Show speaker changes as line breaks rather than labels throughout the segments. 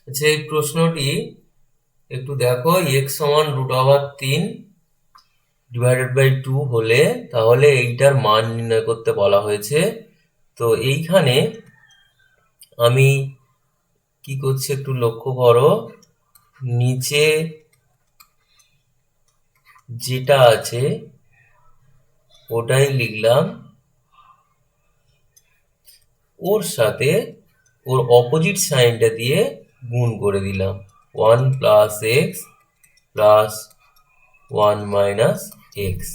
আচ্ছা, এই প্রশ্নটি একটু দেখো। এক্স সমান √3 ডিভাইডেড বাই 2 হলে তাহলে এইটার মান নির্ণয় করতে বলা হয়েছে। তো এইখানে আমি কি করছি একটু লক্ষ্য করো। নিচে যেটা আছে ওটাই লিখলাম, ওর সাথে ওর অপোজিট সাইনটা দিয়ে গুণ করে দিলাম। 1 plus x plus 1 minus x.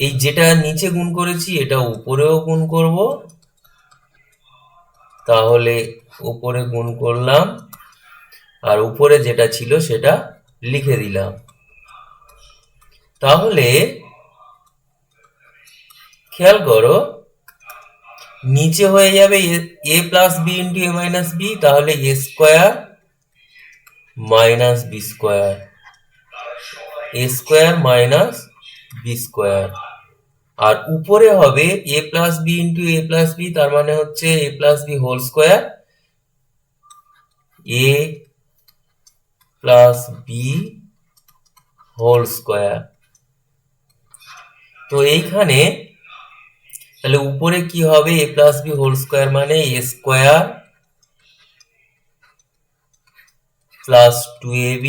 এই যেটা নিচে গুণ করেছি এটা উপরেও গুণ করব, তাহলে উপরে গুণ করলাম আর উপরে যেটা ছিল সেটা লিখে দিলাম। তাহলে খেয়াল করো, নিচে হয়ে যাবে A plus B into A minus B, তাহলে A square minus B square, A square minus B square. আর উপরে হবে A plus B into A plus B, তার মানে হচ্ছে A plus B whole square, A plus B whole square. তো এইখানে তাহলে উপরে কি হবে, A plus B whole square মানে A square plus 2ab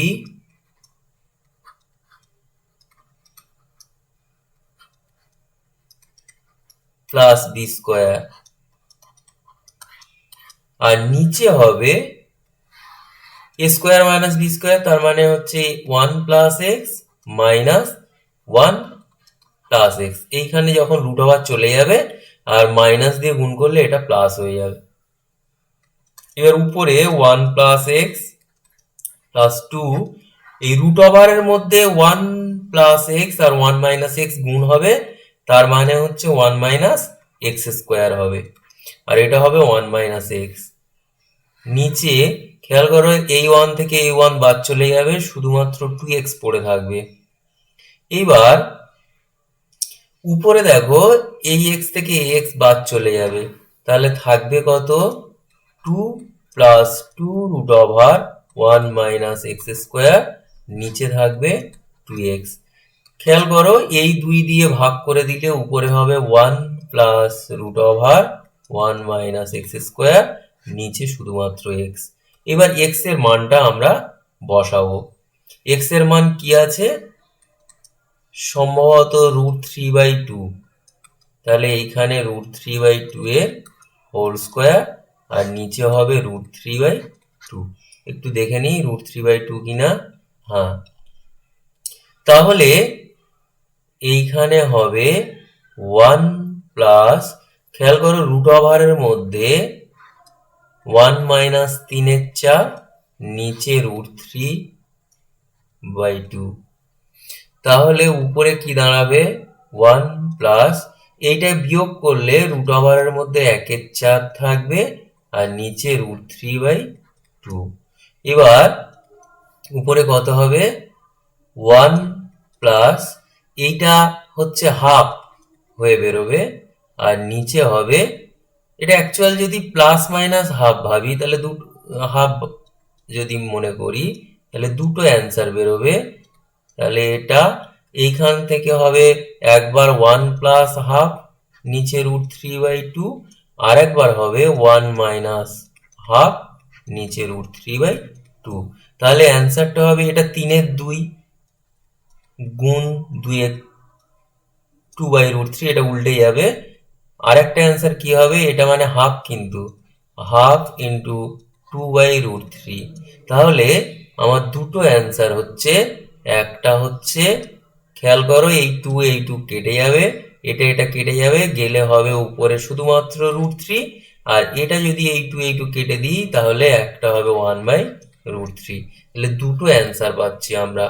plus B square. আর নিচে হবে A square minus B square, তার মানে হচ্ছে 1 plus x minus 1 plus x. এইখানে যখন রুট ওভার চলে যাবে আর মাইনাস দিয়ে গুণ করলে এটা প্লাস হয়ে যাবে। এবার উপরে 1 প্লাস এক্স প্লাস 2, এই রুট ওভারের মধ্যে 1 প্লাস এক্স আর 1 মাইনাস এক্স গুণ হবে, তার মানে হচ্ছে 1 মাইনাস এক্স স্কোয়ার হবে, আর এটা হবে 1 মাইনাস এক্স। নিচে খেয়াল করো, এই 1 থেকে এই 1 বাদ চলে যাবে, শুধুমাত্র 2x পড়ে থাকবে। এইবার উপরে দেখো, এই x থেকে এই x বাদ চলে যাবে, তাহলে থাকবে কত, 2 plus 2 root over 1 minus x square, নিচে থাকবে 2x। খেয়াল করো, এই 2 দিয়ে ভাগ করে দিলে উপরে হবে 1 plus root over 1 minus x square, নিচে শুধুমাত্র x। এবার x এর মানটা আমরা বসাবো। x এর মান কি আছে, সম্ভবত √3/2। তাহলে এইখানে √3/2 এর হোল স্কোয়ার আর নিচে হবে √3/2। একটু দেখে নিই √3/2 কিনা। হ্যাঁ, তাহলে এইখানে হবে 1 প্লাস, খেয়াল করো রুট ওভারের মধ্যে 1 মাইনাস 3/4, নিচে √3/2। তাহলে উপরে কি দাঁড়াবে, 1 প্লাস, এইটা বিয়োগ করলে রুট ওভারের মধ্যে 1/4 থাকবে আর নিচে √3/2। এবার উপরে কত হবে, 1 প্লাস, এইটা হচ্ছে হাফ হয়ে বেরোবে আর নিচে হবে, এটা অ্যাকচুয়াল যদি প্লাস মাইনাস হাফ ভাবি তাহলে হাফ যদি মনে করি তাহলে দুটো অ্যান্সার বেরোবে। তাহলে এটা এইখান থেকে হবে একবার 1 প্লাস হাফ নিচে √3/2, আর একবার হবে 1 মাইনাস হাফ নিচে √3/2। তাহলে অ্যান্সারটা হবে এটা 3/2 গুণ 2/3, এটা উল্টে যাবে। আর একটা অ্যান্সার কি হবে, এটা মানে হাফ, কিন্তু হাফ ইন্টু 2/3। তাহলে আমার দুটো অ্যান্সার হচ্ছে, একটা হচ্ছে, খেয়াল করো এই 2 কেটে যাবে, এটা কেটে যাবে, গেলে হবে উপরে শুধুমাত্র √3, আর এটা যদি এই 2 কেটে দিই তাহলে একটা হবে 1/√3। তাহলে দুটো অ্যান্সার পাচ্ছি আমরা।